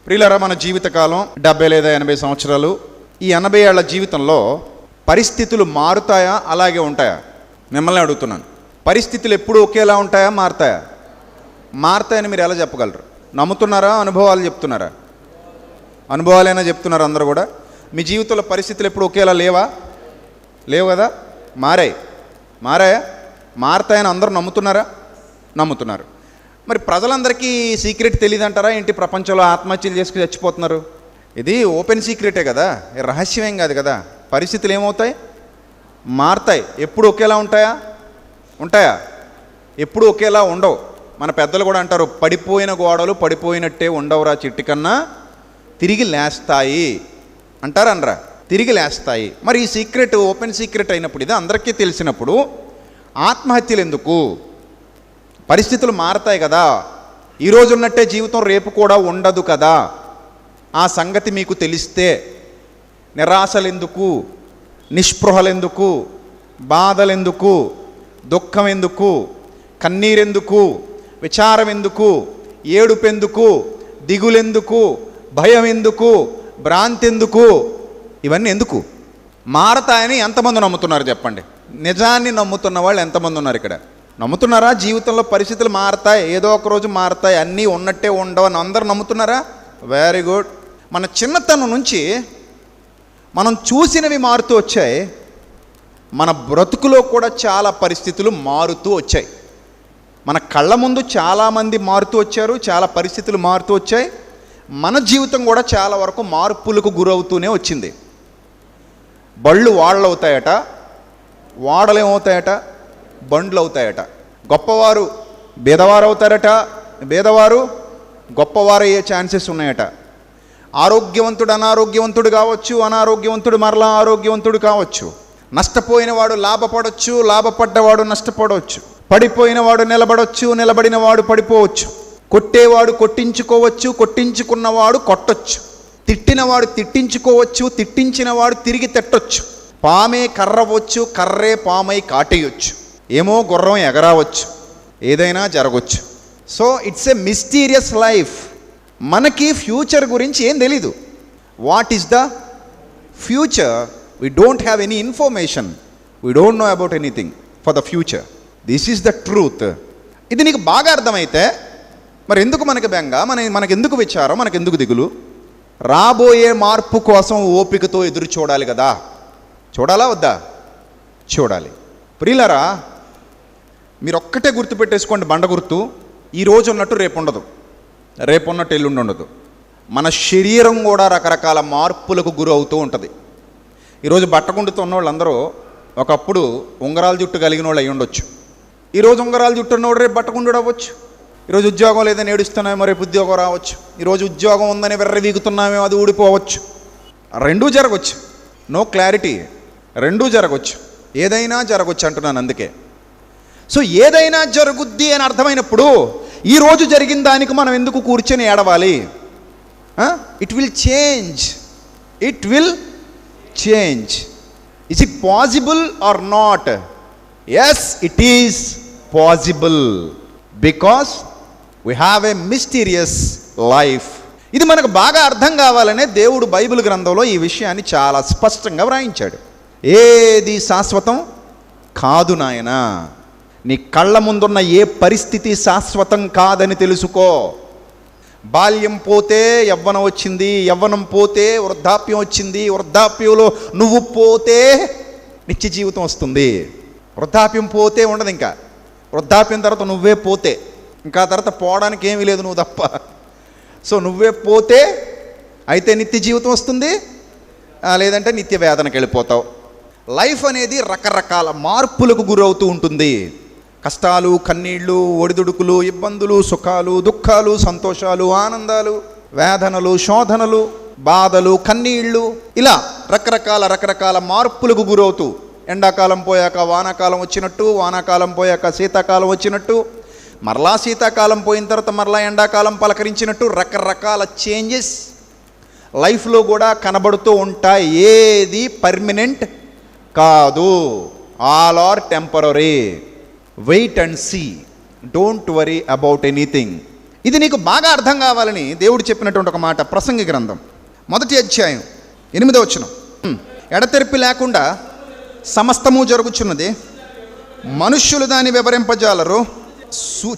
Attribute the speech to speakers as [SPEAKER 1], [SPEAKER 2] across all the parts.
[SPEAKER 1] ప్రియులారా, మన జీవితకాలం 70 లేదా 80 సంవత్సరాలు. ఈ 80 ఏళ్ల జీవితంలో పరిస్థితులు మారుతాయా, అలాగే ఉంటాయా? మిమ్మల్ని అడుగుతున్నాను. పరిస్థితులు ఎప్పుడు ఒకేలా ఉంటాయా, మారుతాయా? మారుతాయని మీరు ఎలా చెప్పగలరు? నమ్ముతున్నారా, అనుభవాలు చెప్తున్నారా? అనుభవాలైనా చెప్తున్నారు అందరూ కూడా. మీ జీవితంలో పరిస్థితులు ఎప్పుడు ఒకేలా లేవు కదా, మారాయా? మారుతాయని అందరూ నమ్ముతున్నారా? నమ్ముతున్నారు. మరి ప్రజలందరికీ సీక్రెట్ తెలియదు అంటారా ఏంటి? ప్రపంచంలో ఆత్మహత్యలు చేసుకుని చచ్చిపోతున్నారు. ఇది ఓపెన్ సీక్రెటే కదా, రహస్యమేం కాదు కదా. పరిస్థితులు ఏమవుతాయి? మారుతాయి. ఎప్పుడు ఒకేలా ఉంటాయా? ఎప్పుడు ఒకేలా ఉండవు. మన పెద్దలు కూడా అంటారు, పడిపోయిన గోడలు పడిపోయినట్టే ఉండవురా, చెట్టు కన్నా తిరిగి లేస్తాయి అంటారు. అనరా, తిరిగి లేస్తాయి. మరి ఈ సీక్రెట్ ఓపెన్ సీక్రెట్ అయినప్పుడు, ఇది అందరికీ తెలిసినప్పుడు ఆత్మహత్యలు ఎందుకు? పరిస్థితులు మారతాయి కదా. ఈరోజు ఉన్నట్టే జీవితం రేపు కూడా ఉండదు కదా. ఆ సంగతి మీకు తెలిస్తే నిరాశలెందుకు, నిస్పృహలెందుకు, బాధలెందుకు, దుఃఖం ఎందుకు, కన్నీరెందుకు, విచారం ఎందుకు, ఏడుపెందుకు, దిగులెందుకు, భయం ఎందుకు, భ్రాంతి ఎందుకు? ఇవన్నీ ఎందుకు? మారతాయని ఎంతమంది నమ్ముతున్నారు చెప్పండి? నిజాన్ని నమ్ముతున్న వాళ్ళు ఎంతమంది ఉన్నారు ఇక్కడ? నమ్ముతున్నారా? జీవితంలో పరిస్థితులు మారతాయి, ఏదో ఒక రోజు మారతాయి, అన్నీ ఉన్నట్టే ఉండవు అని అందరూ నమ్ముతున్నారా? Very good. మన చిన్నతనం నుంచి మనం చూసినవి మారుతూ వచ్చాయి. మన బ్రతుకులో కూడా చాలా పరిస్థితులు మారుతూ వచ్చాయి. మన కళ్ళ ముందు చాలామంది మారుతూ వచ్చారు, చాలా పరిస్థితులు మారుతూ వచ్చాయి. మన జీవితం కూడా చాలా వరకు మార్పులకు గురవుతూనే వచ్చింది. బళ్ళు వాడలు అవుతాయట, వాడలు ఏమవుతాయట, బండ్లు అవుతాయట. గొప్పవారు బేదవారు అవుతారట, బేదవారు గొప్పవారు అయ్యే ఛాన్సెస్ ఉన్నాయట. ఆరోగ్యవంతుడు అనారోగ్యవంతుడు కావచ్చు, అనారోగ్యవంతుడు మరలా ఆరోగ్యవంతుడు కావచ్చు. నష్టపోయిన వాడు లాభపడవచ్చు, లాభపడ్డవాడు నష్టపడవచ్చు. పడిపోయిన వాడు నిలబడవచ్చు, నిలబడిన వాడు పడిపోవచ్చు. కొట్టేవాడు కొట్టించుకోవచ్చు, కొట్టించుకున్నవాడు కొట్టొచ్చు. తిట్టినవాడు తిట్టించుకోవచ్చు, తిట్టించినవాడు తిరిగి తిట్టొచ్చు. పామే కర్రవచ్చు, కర్రే పామై కాటేయొచ్చు. ఏమో గుర్రం ఎగరావచ్చు, ఏదైనా జరగవచ్చు. So it's a mysterious life. మనకి ఫ్యూచర్ గురించి ఏం తెలీదు. What is the future? We don't have any information. We don't know about anything for the future. This is the truth. ఇది నీకు బాగా అర్థమైతే మరి ఎందుకు మనకి బెంగ, మనకెందుకు విచారం, మనకెందుకు దిగులు? రాబోయే మార్పు కోసం ఓపికతో ఎదురు చూడాలి కదా. చూడాలా వద్దా? చూడాలి. ప్రియులారా, మీరు ఒక్కటే గుర్తుపెట్టేసుకోండి, బండ గుర్తు. ఈరోజు ఉన్నట్టు రేపు ఉండదు, రేపు ఉన్నట్టు ఎల్లుండి ఉండదు. మన శరీరం కూడా రకరకాల మార్పులకు గురి అవుతూ ఉంటుంది. ఈరోజు బట్టగుండుతో ఉన్న వాళ్ళందరూ ఒకప్పుడు ఉంగరాల జుట్టు కలిగిన వాళ్ళు అయి ఉండొచ్చు. ఈరోజు ఉంగరాల జుట్టు ఉన్నవాడు రేపు బట్టగుండు అవ్వచ్చు. ఈరోజు ఉద్యోగం లేదని ఏడుస్తున్నామేమో, రేపు ఉద్యోగం రావచ్చు. ఈరోజు ఉద్యోగం ఉందని వెర్రవీగుతున్నామేమో, అది ఊడిపోవచ్చు. రెండూ జరగవచ్చు. No clarity. రెండూ జరగవచ్చు, ఏదైనా జరగవచ్చు అంటున్నాను. అందుకే సో ఏదైనా జరుగుద్ది అని అర్థమైనప్పుడు ఈరోజు జరిగిన దానికి మనం ఎందుకు కూర్చొని ఏడవాలి? It will change. It will change. Is it possible or not? Yes, it is possible. Because we have a mysterious life. ఇది మనకు బాగా అర్థం కావాలనే దేవుడు బైబిల్ గ్రంథంలో ఈ విషయాన్ని చాలా స్పష్టంగా వ్రాయించాడు. ఏది శాశ్వతం కాదు నాయనా. నీ కళ్ళ ముందున్న ఏ పరిస్థితి శాశ్వతం కాదని తెలుసుకో. బాల్యం పోతే యవ్వనం వచ్చింది, యవ్వనం పోతే వృద్ధాప్యం వచ్చింది, వృద్ధాప్యంలో నువ్వు పోతే నిత్య జీవితం వస్తుంది. వృద్ధాప్యం పోతే ఉండదు, ఇంకా వృద్ధాప్యం తర్వాత నువ్వే పోతే, ఇంకా తర్వాత పోవడానికి ఏమీ లేదు నువ్వు తప్ప. సో నువ్వే పోతే అయితే నిత్య జీవితం వస్తుంది, లేదంటే నిత్య వేదనకి వెళ్ళిపోతావు. లైఫ్ అనేది రకరకాల మార్పులకు గురవుతూ ఉంటుంది. కష్టాలు, కన్నీళ్ళు, ఒడిదుడుకులు, ఇబ్బందులు, సుఖాలు, దుఃఖాలు, సంతోషాలు, ఆనందాలు, వేదనలు, శోధనలు, బాధలు, కన్నీళ్ళు, ఇలా రకరకాల మార్పులకు గురవుతూ, ఎండాకాలం పోయాక వానాకాలం వచ్చినట్టు, వానాకాలం పోయాక శీతాకాలం వచ్చినట్టు, మరలా శీతాకాలం పోయిన తర్వాత మరలా ఎండాకాలం పలకరించినట్టు రకరకాల చేంజెస్ లైఫ్లో కూడా కనబడుతూ ఉంటాయి. ఏది పర్మనెంట్ కాదు. All are temporary. Wait and see. Don't worry about anything. ఇది నీకు బాగా అర్థం కావాలని దేవుడు చెప్పినటువంటి ఒక మాట, ప్రసంగి గ్రంథం 1వ అధ్యాయం 8వ వచనం. ఎడతెరిపి లేకుండా సమస్తము జరుగుచున్నది, మనుష్యులు దాన్ని వివరింపజాలరు.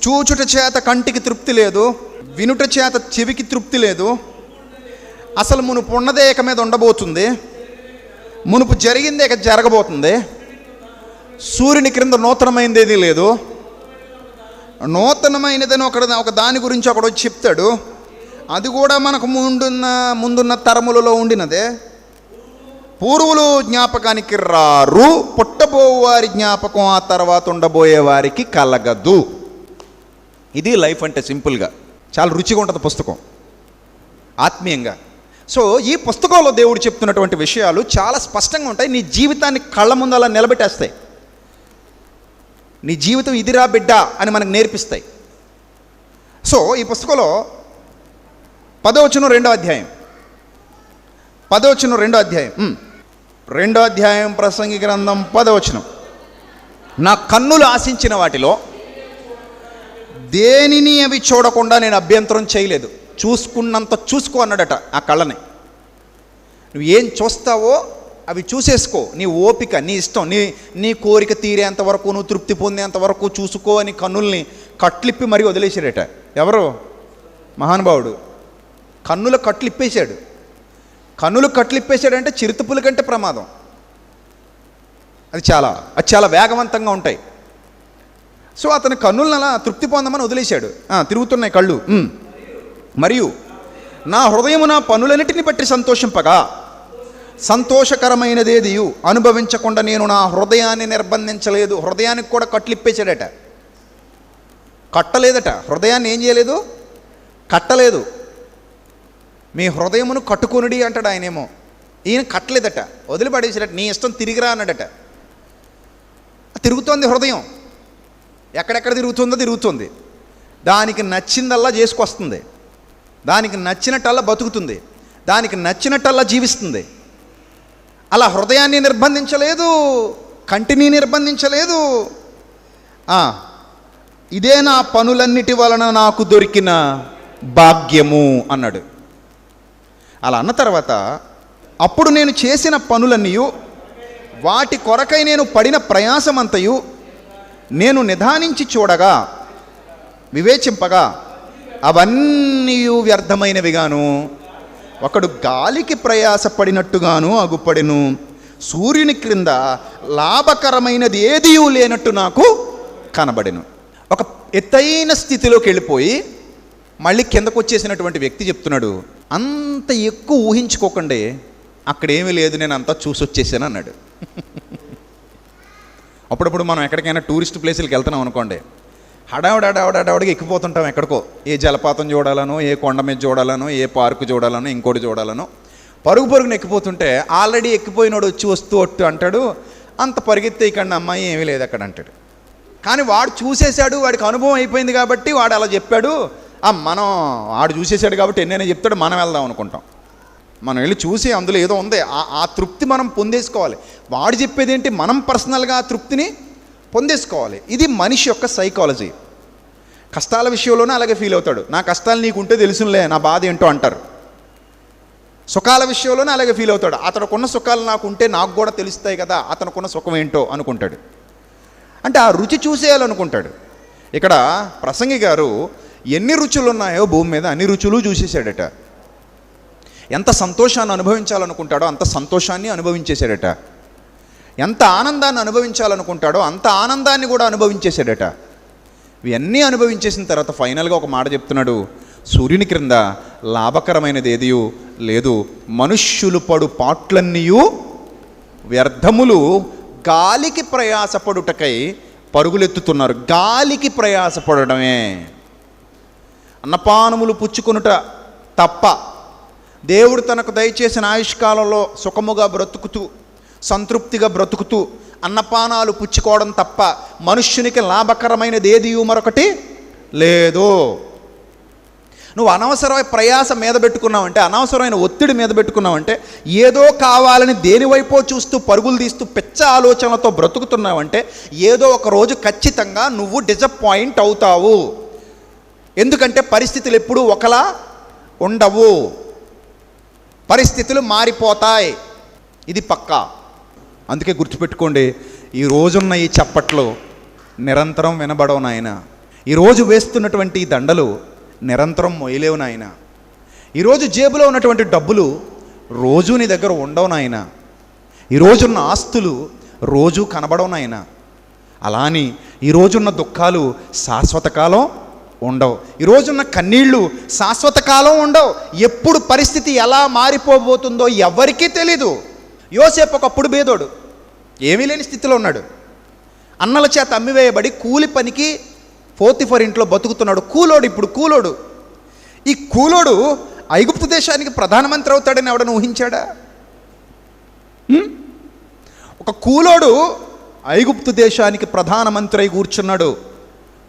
[SPEAKER 1] చూచుట చేత కంటికి తృప్తి లేదు, వినుట చేత చెవికి తృప్తి లేదు. అసలు మునుపు ఉన్నదే ఇక మీద ఉండబోతుంది, మునుపు జరిగిందే ఇక జరగబోతుంది. సూర్యుని క్రింద నూతనమైనది లేదు. నూతనమైనదని ఒక దాని గురించి ఒకడు వచ్చి చెప్తాడు, అది కూడా మనకు ముందున్న తరములలో ఉండినదే. పూర్వులు జ్ఞాపకానికి రారు, పుట్టబోవారి జ్ఞాపకం ఆ తర్వాత ఉండబోయే వారికి కలగదు. ఇది లైఫ్ అంటే సింపుల్గా చాలా రుచిగా ఉంటుంది పుస్తకం, ఆత్మీయంగా. సో ఈ పుస్తకంలో దేవుడు చెప్తున్నటువంటి విషయాలు చాలా స్పష్టంగా ఉంటాయి. నీ జీవితాన్ని కళ్ళ ముందు అలా నిలబెట్టేస్తాయి. నీ జీవితం ఇదిరా బిడ్డ అని మనకు నేర్పిస్తాయి. సో ఈ పుస్తకంలో 10వ వచనం 2వ అధ్యాయం, 10వ వచనం 2వ అధ్యాయం, 2వ అధ్యాయం ప్రసంగి గ్రంథం 10వ వచనం. నా కన్నులు ఆశించిన వాటిలో దేనిని అవి చూడకుండా నేను అభ్యంతరం చేయలేదు. చూసుకున్నంత చూసుకో అన్నాడట ఆ కళ్ళని. నువ్వు ఏం చూస్తావో అవి చూసేసుకో, నీ ఓపిక, నీ ఇష్టం, నీ కోరిక తీరేంత వరకు, నువ్వు తృప్తి పొందేంత వరకు చూసుకో అని కన్నుల్ని కట్లిప్పి మరీ వదిలేశాడట. ఎవరు? మహానుభావుడు. కన్నుల కట్లిప్పేశాడు. కన్నులు కట్లిప్పేశాడంటే చిరుతపుల కంటే ప్రమాదం. అది చాలా వేగవంతంగా ఉంటాయి. సో అతని కన్నులను అలా తృప్తి పొందమని వదిలేశాడు. తిరుగుతున్నాయి కళ్ళు. మరియు నా హృదయము నా పనులన్నిటిని బట్టి సంతోషింపగా, సంతోషకరమైనదేదియు అనుభవించకుండా నేను నా హృదయాన్ని నిర్బంధించలేదు. హృదయానికి కూడా కట్లిప్పేశాడట. కట్టలేదట. హృదయాన్ని ఏం చేయలేదు? కట్టలేదు. మీ హృదయమును కట్టుకొనుడి అంటాడు ఆయనేమో. ఈయన కట్టలేదట, వదిలిపడేసాడట. నీ ఇష్టం తిరిగిరా అన్నాడట. తిరుగుతోంది హృదయం. ఎక్కడెక్కడ తిరుగుతుంది. దానికి నచ్చిందల్లా చేసుకొస్తుంది, దానికి నచ్చినట్టల్లా బతుకుతుంది, దానికి నచ్చినట్టల్లా జీవిస్తుంది. అలా హృదయాన్ని నిర్బంధించలేదు, కంటిని నిర్బంధించలేదు. ఇదే నా పనులన్నిటి వలన నాకు దొరికిన భాగ్యము అన్నాడు. అలా అన్న తర్వాత, అప్పుడు నేను చేసిన పనులన్నీ, వాటి కొరకై నేను పడిన ప్రయాసమంతయు నేను నిదానించి చూడగా, వివేచింపగా అవన్నీ వ్యర్థమైనవిగాను, ఒకడు గాలికి ప్రయాసపడినట్టుగాను అగుపడెను. సూర్యుని క్రింద లాభకరమైనది ఏదీ లేనట్టు నాకు కనబడెను. ఒక ఎత్తైన స్థితిలోకి వెళ్ళిపోయి మళ్ళీ కిందకు వచ్చేసినటువంటి వ్యక్తి చెప్తున్నాడు, అంత ఎక్కువ ఊహించుకోకండి, అక్కడేమీ లేదు, నేను అంతా చూసి వచ్చేసాను అన్నాడు. అప్పుడప్పుడు మనం ఎక్కడికైనా టూరిస్ట్ ప్లేసులకు వెళ్తున్నాం అనుకోండి, హడావుడిగా ఎక్కిపోతుంటాం ఎక్కడికో. ఏ జలపాతం చూడాలనో, ఏ కొండ మీద చూడాలనో, ఏ పార్కు చూడాలనో, ఇంకోటి చూడాలనో పరుగున ఎక్కిపోతుంటే ఆల్రెడీ ఎక్కిపోయినోడు వచ్చి వస్తూ అంటాడు, అంత పరిగెత్తే ఇక్కడ అమ్మాయి ఏమీ లేదు అక్కడ అంటాడు. కానీ వాడు చూసేశాడు, వాడికి అనుభవం అయిపోయింది కాబట్టి వాడు అలా చెప్పాడు. వాడు చూసేశాడు కాబట్టి ఎన్నైనా చెప్తాడు, మనం వెళ్దాం అనుకుంటాం. మనం వెళ్ళి చూసి అందులో ఏదో ఉంది, ఆ తృప్తి మనం పొందేసుకోవాలి. వాడు చెప్పేది ఏంటి, మనం పర్సనల్గా ఆ తృప్తిని పొందేసుకోవాలి. ఇది మనిషి యొక్క సైకాలజీ. కష్టాల విషయంలోనే అలాగే ఫీల్ అవుతాడు. నా కష్టాలు నీకుంటే తెలుసులే, నా బాధ ఏంటో అంటారు. సుఖాల విషయంలోనే అలాగే ఫీల్ అవుతాడు. అతనుకున్న సుఖాలు నాకుంటే నాకు కూడా తెలుస్తాయి కదా, అతనుకున్న సుఖం ఏంటో అనుకుంటాడు. అంటే ఆ రుచి చూసేయాలనుకుంటాడు. ఇక్కడ ప్రసంగి గారు ఎన్ని రుచులు ఉన్నాయో భూమి మీద అన్ని రుచులు చూసేశాడట. ఎంత సంతోషాన్ని అనుభవించాలనుకుంటాడో అంత సంతోషాన్ని అనుభవించేశాడట. ఎంత ఆనందాన్ని అనుభవించాలనుకుంటాడో అంత ఆనందాన్ని కూడా అనుభవించేశాడట. ఇవన్నీ అనుభవించేసిన తర్వాత ఫైనల్గా ఒక మాట చెప్తున్నాడు, సూర్యుని క్రింద లాభకరమైనది ఏదీ లేదు, మనుష్యులు పడు పాట్లన్నీయు వ్యర్థములు, గాలికి ప్రయాసపడుటకై పరుగులెత్తుతున్నారు. గాలికి ప్రయాసపడడమే. అన్నపానములు పుచ్చుకొనుట తప్ప, దేవుడు తనకు దయచేసిన ఆయుష్కాలంలో సుఖముగా బ్రతుకుతూ సంతృప్తిగా బ్రతుకుతూ అన్నపానాలు పుచ్చుకోవడం తప్ప మనుష్యునికి లాభకరమైనది ఏది మరొకటి లేదు. నువ్వు అనవసరమైన ప్రయాస మీద పెట్టుకున్నావంటే, అనవసరమైన ఒత్తిడి మీద పెట్టుకున్నావంటే, ఏదో కావాలని దేనివైపో చూస్తూ పరుగులు తీస్తూ పిచ్చ ఆలోచనలతో బ్రతుకుతున్నావంటే ఏదో ఒక రోజు ఖచ్చితంగా నువ్వు డిసప్పాయింట్ అవుతావు. ఎందుకంటే పరిస్థితులు ఎప్పుడూ ఒకలా ఉండవు, పరిస్థితులు మారిపోతాయి, ఇది పక్కా. అందుకే గుర్తుపెట్టుకోండి, ఈ రోజున్న ఈ చప్పట్లు నిరంతరం వినబడవు నాయన. ఈరోజు వేస్తున్నటువంటి ఈ దండలు నిరంతరం మొయ్యలేవు నాయన. ఈరోజు జేబులో ఉన్నటువంటి డబ్బులు రోజు నీ దగ్గర ఉండవు నాయన. ఈరోజున్న ఆస్తులు రోజు కనబడవు నాయన. అలా అని ఈరోజున్న దుఃఖాలు శాశ్వత కాలం ఉండవు, ఈరోజున్న కన్నీళ్ళు శాశ్వత కాలం ఉండవు. ఎప్పుడు పరిస్థితి ఎలా మారిపోబోతుందో ఎవరికీ తెలీదు. యోసేపు ఒకప్పుడు బేదోడు, ఏమీ లేని స్థితిలో ఉన్నాడు. అన్నల చేత అమ్మివేయబడి కూలి పనికి పోతిఫర్ ఇంట్లో బతుకుతున్నాడు. కూలోడు, ఇప్పుడు కూలోడు. ఈ కూలోడు ఐగుప్తు దేశానికి ప్రధానమంత్రి అవుతాడని ఎవడని ఊహించాడా? ఒక కూలోడు ఐగుప్తు దేశానికి ప్రధానమంత్రి అయి కూర్చున్నాడు.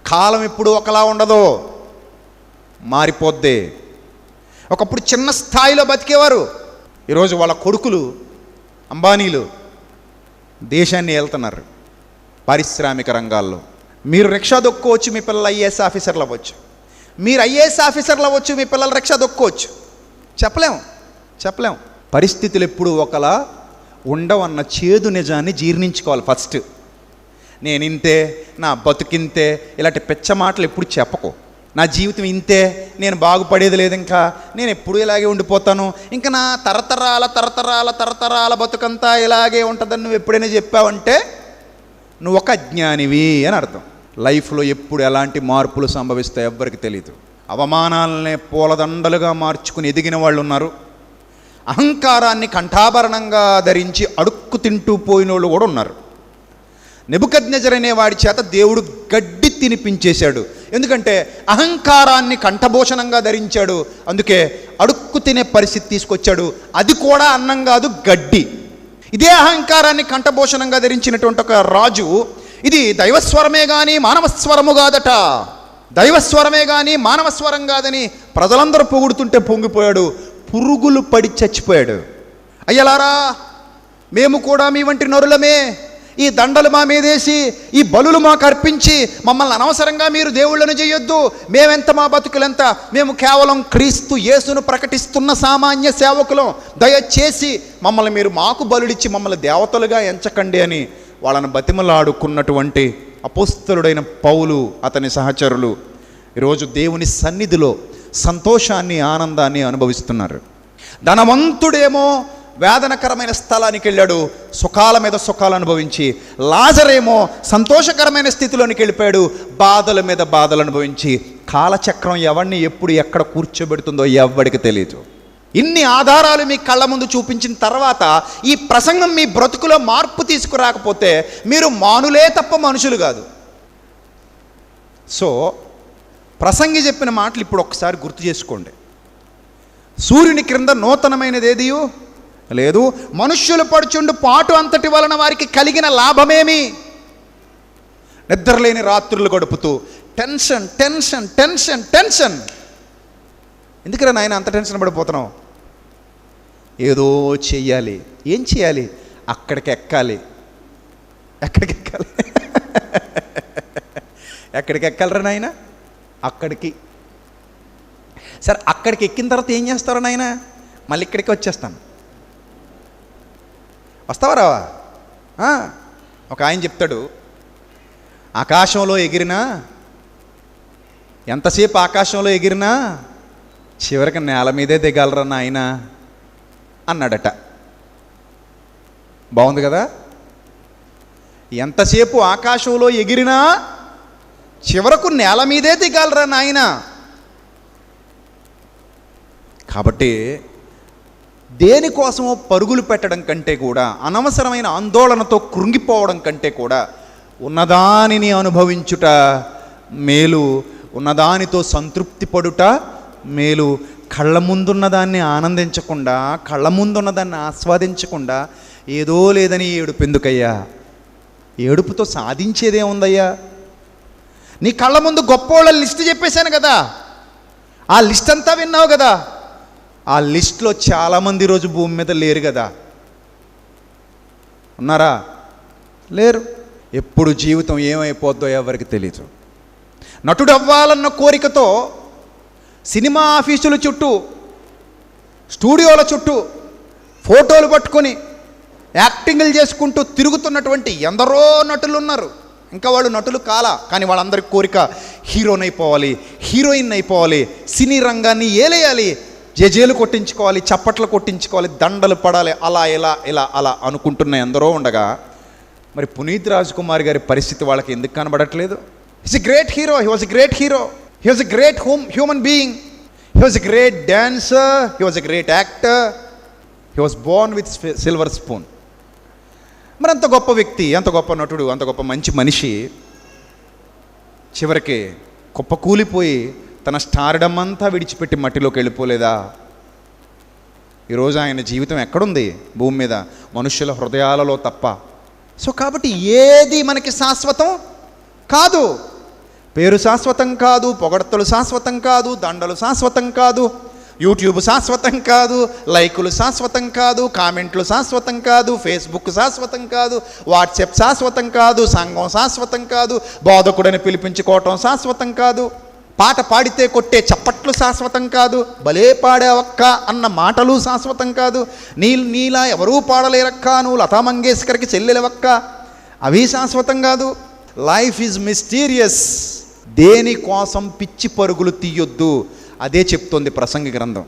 [SPEAKER 1] కాలం ఎప్పుడు ఒకలా ఉండదు, మారిపోద్ది. ఒకప్పుడు చిన్న స్థాయిలో బతికేవారు, ఈరోజు వాళ్ళ కొడుకులు అంబానీలు దేశాన్ని వెళ్తున్నారు పారిశ్రామిక రంగాల్లో. మీరు రిక్షా దొక్కోవచ్చు, మీ పిల్లలు ఐఏఎస్ ఆఫీసర్లు అవ్వచ్చు. మీరు ఐఏఎస్ ఆఫీసర్లు అవ్వచ్చు, మీ పిల్లలు రిక్షా దొక్కోవచ్చు. చెప్పలేం. పరిస్థితులు ఎప్పుడు ఒకలా ఉండవన్న చేదు నిజాన్ని జీర్ణించుకోవాలి ఫస్ట్. నేను ఇంతే, నా బతుకింతే, ఇలాంటి పెచ్చ మాటలు ఎప్పుడు చెప్పకు. నా జీవితం ఇంతే, నేను బాగుపడేది లేదు, ఇంకా నేను ఎప్పుడు ఇలాగే ఉండిపోతాను, ఇంకా నా తరతరాల బతుకంతా ఇలాగే ఉంటుందని నువ్వు ఎప్పుడైనా చెప్పావంటే నువ్వు ఒక అజ్ఞానివి అని అర్థం. లైఫ్లో ఎప్పుడు ఎలాంటి మార్పులు సంభవిస్తాయో ఎవ్వరికి తెలియదు. అవమానాలనే పూలదండలుగా మార్చుకుని ఎదిగిన వాళ్ళు ఉన్నారు. అహంకారాన్ని కంఠాభరణంగా ధరించి అడుక్కు తింటూ పోయిన వాళ్ళు కూడా ఉన్నారు. నెబుకద్నెజర్ అనే వాడి చేత దేవుడు గడ్డి తినిపించేశాడు. ఎందుకంటే అహంకారాన్ని కంఠభూషణంగా ధరించాడు, అందుకే అడుక్కు తినే పరిస్థితి తీసుకొచ్చాడు. అది కూడా అన్నం కాదు, గడ్డి. ఇదే అహంకారాన్ని కంఠభూషణంగా ధరించినటువంటి ఒక రాజు, ఇది దైవస్వరమే కానీ మానవస్వరము కాదట, దైవస్వరమే కానీ మానవస్వరం కాదని ప్రజలందరూ పొగుడుతుంటే పొంగిపోయాడు, పురుగులు పడి చచ్చిపోయాడు. అయ్యలారా, మేము కూడా మీ వంటి నరులమే, ఈ దండలు మా మీదేసి ఈ బలులు మాకు అర్పించి మమ్మల్ని అనవసరంగా మీరు దేవుళ్ళను చేయొద్దు, మేమెంత, మా బతుకులెంత, మేము కేవలం క్రీస్తు యేసును ప్రకటిస్తున్న సామాన్య సేవకులం, దయచేసి మమ్మల్ని మీరు మాకు బలుడిచ్చి మమ్మల్ని దేవతలుగా ఎంచకండి అని వాళ్ళని బతిమలాడుకున్నటువంటి అపోస్తలుడైన పౌలు, అతని సహచరులు ఈరోజు దేవుని సన్నిధిలో సంతోషాన్ని, ఆనందాన్ని అనుభవిస్తున్నారు. ధనవంతుడేమో వేదనకరమైన స్థలానికి వెళ్ళాడు, సుఖాల మీద సుఖాలు అనుభవించి. లాజరేమో సంతోషకరమైన స్థితిలోనికి వెళ్ళిపోయాడు, బాధల మీద బాధలు అనుభవించి. కాలచక్రం ఎవరిని ఎప్పుడు ఎక్కడ కూర్చోబెడుతుందో ఎవ్వడికి తెలియదు. ఇన్ని ఆధారాలు మీ కళ్ళ ముందు చూపించిన తర్వాత ఈ ప్రసంగం మీ బ్రతుకులో మార్పు తీసుకురాకపోతే మీరు మానులే తప్ప మనుషులు కాదు. సో ప్రసంగి చెప్పిన మాటలు ఇప్పుడు ఒకసారి గుర్తు చేసుకోండి. సూర్యుని క్రింద నూతనమైనది ఏదియు లేదు, మనుష్యులు పడుచుండు పాటు అంతటి వలన వారికి కలిగిన లాభమేమి? నిద్రలేని రాత్రులు గడుపుతూ టెన్షన్ టెన్షన్ టెన్షన్ టెన్షన్. ఎందుకురా నాయన అంత టెన్షన్ పడిపోతున్నావు? ఏదో చెయ్యాలి. ఏం చేయాలి? అక్కడికి ఎక్కాలి. ఎక్కడికి ఎక్కాలి? ఎక్కడికి ఎక్కాలరా నాయన? అక్కడికి. సరే, అక్కడికి ఎక్కిన తర్వాత ఏం చేస్తారో నాయన? మళ్ళీ ఇక్కడికి వచ్చేస్తాను. వస్తావా రావా? ఒక ఆయన చెప్తాడు, ఆకాశంలో ఎగిరినా, ఎంతసేపు ఆకాశంలో ఎగిరినా చివరికి నేల మీదే దిగాలరా నాయన అన్నాడట. బాగుంది కదా? ఎంతసేపు ఆకాశంలో ఎగిరినా చివరకు నేల మీదే దిగాలరా నాయన. కాబట్టి దేనికోసమో పరుగులు పెట్టడం కంటే కూడా, అనవసరమైన ఆందోళనతో కృంగిపోవడం కంటే కూడా ఉన్నదానిని అనుభవించుట మేలు, ఉన్నదానితో సంతృప్తి పడుట మేలు. కళ్ళ ముందున్నదాన్ని ఆనందించకుండా, కళ్ళ ముందున్నదాన్ని ఆస్వాదించకుండా ఏదో లేదని ఏడుపు ఎందుకయ్యా? ఏడుపుతో సాధించేదేముందయ్యా? నీ కళ్ళ ముందు గొప్పోళ్ళ లిస్ట్ చెప్పేశాను కదా, ఆ లిస్ట్ అంతా విన్నావు కదా. ఆ లిస్ట్లో చాలామంది ఈరోజు భూమి మీద లేరు కదా. ఉన్నారా? లేరు. ఎప్పుడు జీవితం ఏమైపోద్దో ఎవరికి తెలీదు. నటుడు అవ్వాలన్న కోరికతో సినిమా ఆఫీసుల చుట్టూ, స్టూడియోల చుట్టూ ఫోటోలు పట్టుకొని యాక్టింగ్లు చేసుకుంటూ తిరుగుతున్నటువంటి ఎందరో నటులు ఉన్నారు. ఇంకా వాళ్ళు నటులు కానీ వాళ్ళందరి కోరిక హీరోని అయిపోవాలి, హీరోయిన్ అయిపోవాలి, సినీ రంగాన్ని ఏలేయాలి, జేజేలు కొట్టించుకోవాలి, చప్పట్లు కొట్టించుకోవాలి, దండలు పడాలి, అలా ఇలా అలా అనుకుంటున్న ఎందరో ఉండగా మరి పునీత్ రాజ్ కుమార్ గారి పరిస్థితి వాళ్ళకి ఎందుకు కనబడట్లేదు? He's a great hero, he was a great hero, he was a great human being, he was a great dancer, he was a great actor, he was Born with silver spoon. మరి అంత గొప్ప వ్యక్తి, అంత గొప్ప నటుడు, అంత గొప్ప మంచి మనిషి చివరికి కుప్పకూలిపోయి తన స్టార్డమ్ అంతా విడిచిపెట్టి మట్టిలోకి వెళ్ళిపోలేదా? ఈరోజు ఆయన జీవితం ఎక్కడుంది? భూమి మీద, మనుష్యుల హృదయాలలో తప్ప. సో కాబట్టి ఏది మనకి శాశ్వతం కాదు. పేరు శాశ్వతం కాదు, పొగడ్తలు శాశ్వతం కాదు, దండలు శాశ్వతం కాదు, యూట్యూబ్ శాశ్వతం కాదు, లైకులు శాశ్వతం కాదు, కామెంట్లు శాశ్వతం కాదు, ఫేస్బుక్ శాశ్వతం కాదు, వాట్సాప్ శాశ్వతం కాదు, సంఘం శాశ్వతం కాదు, బోధకుడని పిలిపించుకోవటం శాశ్వతం కాదు, పాట పాడితే కొట్టే చప్పట్లు శాశ్వతం కాదు, భలే పాడావక్క అన్న మాటలు శాశ్వతం కాదు, నీలా ఎవరూ పాడలేరక్క, నువ్వు లతా మంగేష్కర్కి చెల్లెలవక్క, అవి శాశ్వతం కాదు. Life is mysterious. దేనికోసం పిచ్చి పరుగులు తీయొద్దు, అదే చెప్తోంది ప్రసంగి గ్రంథం.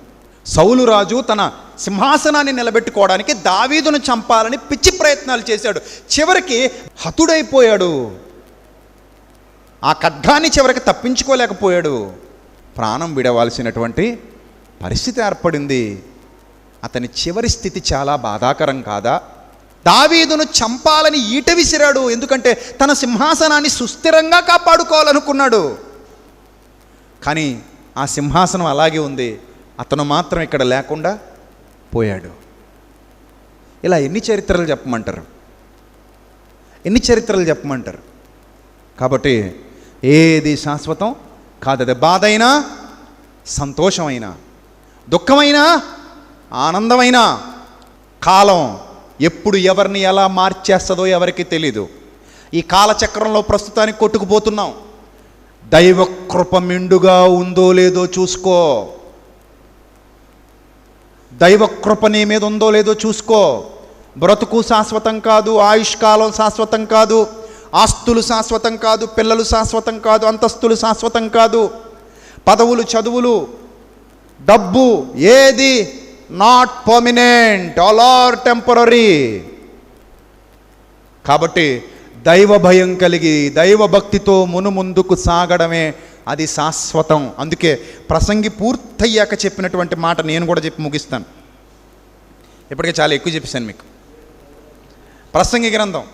[SPEAKER 1] సౌలు రాజు తన సింహాసనాన్ని నిలబెట్టుకోవడానికి దావీదును చంపాలని పిచ్చి ప్రయత్నాలు చేశాడు, చివరికి హతుడైపోయాడు. ఆ ఖడ్గాన్ని చివరికి తప్పించుకోలేకపోయాడు. ప్రాణం విడవాల్సినటువంటి పరిస్థితి ఏర్పడింది. అతని చివరి స్థితి చాలా బాధాకరం కాదా? దావీదును చంపాలని ఈట విసిరాడు, ఎందుకంటే తన సింహాసనాన్ని సుస్థిరంగా కాపాడుకోవాలనుకున్నాడు. కానీ ఆ సింహాసనం అలాగే ఉంది, అతను మాత్రం ఇక్కడ లేకుండా పోయాడు. ఇలా ఎన్ని చరిత్రలు చెప్పమంటారు? ఎన్ని చరిత్రలు చెప్పమంటారు? కాబట్టి ఏది శాశ్వతం కాదు. అది బాధ అయినా, సంతోషమైనా, దుఃఖమైనా, ఆనందమైనా, కాలం ఎప్పుడు ఎవరిని ఎలా మార్చేస్తుందో ఎవరికి తెలీదు. ఈ కాలచక్రంలో ప్రస్తుతానికి కొట్టుకుపోతున్నాం. దైవ కృప మెండుగా ఉందో లేదో చూసుకో. దైవ కృప నీ మీద ఉందో లేదో చూసుకో. బ్రతుకు శాశ్వతం కాదు, ఆయుష్కాలం శాశ్వతం కాదు, ఆస్తులు శాశ్వతం కాదు, పిల్లలు శాశ్వతం కాదు, అంతస్తులు శాశ్వతం కాదు, పదవులు, చదువులు, డబ్బు ఏది not permanent, all are temporary. కాబట్టి దైవ భయం కలిగి దైవ భక్తితో మునుముందుకు సాగడమే అది శాశ్వతం. అందుకే ప్రసంగి పూర్తయ్యాక చెప్పినటువంటి మాట నేను కూడా చెప్పి ముగిస్తాను. ఇప్పటికే చాలా ఎక్కువ చెప్పేశాను మీకు. ప్రసంగి గ్రంథం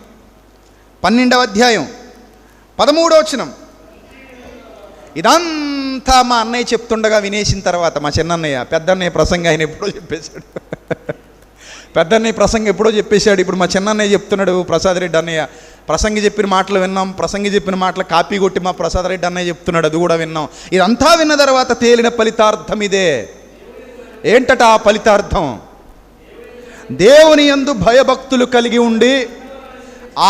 [SPEAKER 1] 12వ అధ్యాయం 13వ వచనం. ఇదంతా మా అన్నయ్య చెప్తుండగా వినేసిన తర్వాత మా చిన్నన్నయ్య, పెద్దన్నయ్య ప్రసంగి ఆయన ఎప్పుడో చెప్పేశాడు. పెద్దన్నయ్య ప్రసంగి ఎప్పుడో చెప్పేశాడు. ఇప్పుడు మా చిన్నన్నయ్య చెప్తున్నాడు, ప్రసాద్ రెడ్డి అన్నయ్య. ప్రసంగి చెప్పిన మాటలు విన్నాం, ప్రసంగి చెప్పిన మాటలు కాపీ కొట్టి మా ప్రసాద్ రెడ్డి అన్నయ్య చెప్తున్నాడు, అది కూడా విన్నాం. ఇదంతా విన్న తర్వాత తేలిన ఫలితార్థం ఇదే. ఏంటట ఆ ఫలితార్థం? దేవుని యందు భయభక్తులు కలిగి ఉండి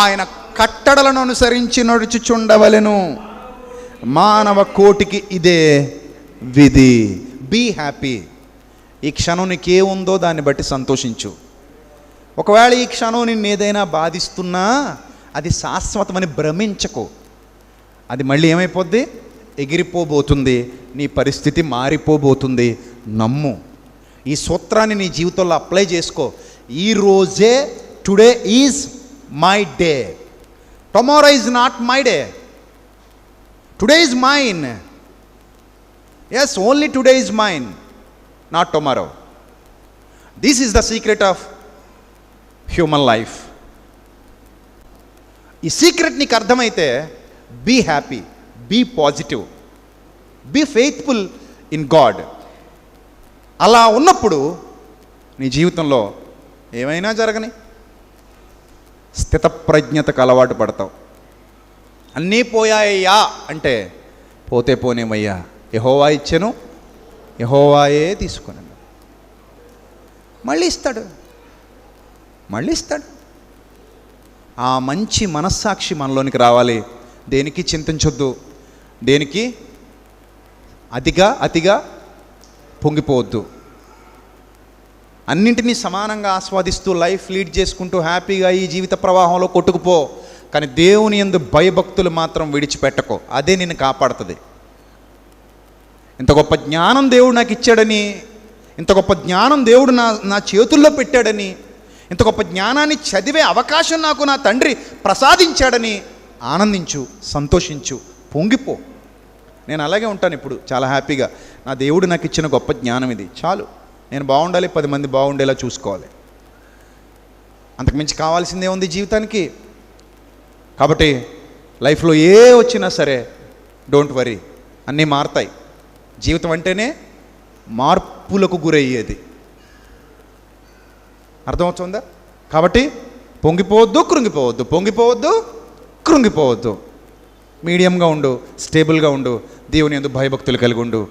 [SPEAKER 1] ఆయన కట్టడలను అనుసరించి నడుచుచుండవలెను. మానవ కోటికి ఇదే విధి. Be happy. ఈ క్షణం నీకేముందో దాన్ని బట్టి సంతోషించు. ఒకవేళ ఈ క్షణం నిన్ను ఏదైనా బాధిస్తున్నా అది శాశ్వతమని భ్రమించకు. అది మళ్ళీ ఏమైపోద్ది? ఎగిరిపోబోతుంది. నీ పరిస్థితి మారిపోబోతుంది. నమ్ము. ఈ సూత్రాన్ని నీ జీవితంలో అప్లై చేసుకో. ఈ రోజే, today is my day, tomorrow is not my day, today is mine. Yes, only today is mine, not tomorrow. This is the secret of human life. ఈ సీక్రెట్ నీకు అర్థమైతే be happy, be positive, be faithful in God. అలా ఉన్నప్పుడు నీ జీవితంలో ఏమైనా జరగని స్థితప్రజ్ఞతకు అలవాటు పడతావు. అన్నీ పోయాయ్యా అంటే పోతే పోనేమయ్యా, యెహోవా ఇచ్చెను, యెహోవాయే తీసుకుని మళ్ళీ ఇస్తాడు. ఆ మంచి మనస్సాక్షి మనలోనికి రావాలి. దేనికి చింతించొద్దు. దేనికి? అతిగా పొంగిపోవద్దు. అన్నింటినీ సమానంగా ఆస్వాదిస్తూ లైఫ్ లీడ్ చేసుకుంటూ హ్యాపీగా ఈ జీవిత ప్రవాహంలో కొట్టుకుపో, కానీ దేవుని యందు భయభక్తులు మాత్రం విడిచిపెట్టకో. అదే నిన్ను కాపాడుతుంది. ఇంత గొప్ప జ్ఞానం దేవుడు నాకు ఇచ్చాడని, ఇంత గొప్ప జ్ఞానం దేవుడు నా చేతుల్లో పెట్టాడని, ఇంత గొప్ప జ్ఞానాన్ని చదివే అవకాశం నాకు నా తండ్రి ప్రసాదించాడని ఆనందించు, సంతోషించు, పొంగిపో. నేను అలాగే ఉంటాను ఇప్పుడు చాలా హ్యాపీగా. నా దేవుడు నాకు ఇచ్చిన గొప్ప జ్ఞానం ఇది, చాలు. నేను బాగుండాలి, 10 మంది బాగుండేలా చూసుకోవాలి. అంతకుమించి కావాల్సిందే ఉంది జీవితానికి. కాబట్టి లైఫ్లో ఏ వచ్చినా సరే డోంట్ వరీ, అన్నీ మారుతాయి. జీవితం అంటేనే మార్పులకు గురయ్యేది. అర్థమవుతుందా? కాబట్టి పొంగిపోవద్దు, కృంగిపోవద్దు, పొంగిపోవద్దు, కృంగిపోవద్దు. మీడియంగా ఉండు, స్టేబుల్గా ఉండు, దేవుని యందు భయభక్తులు కలిగి ఉండు.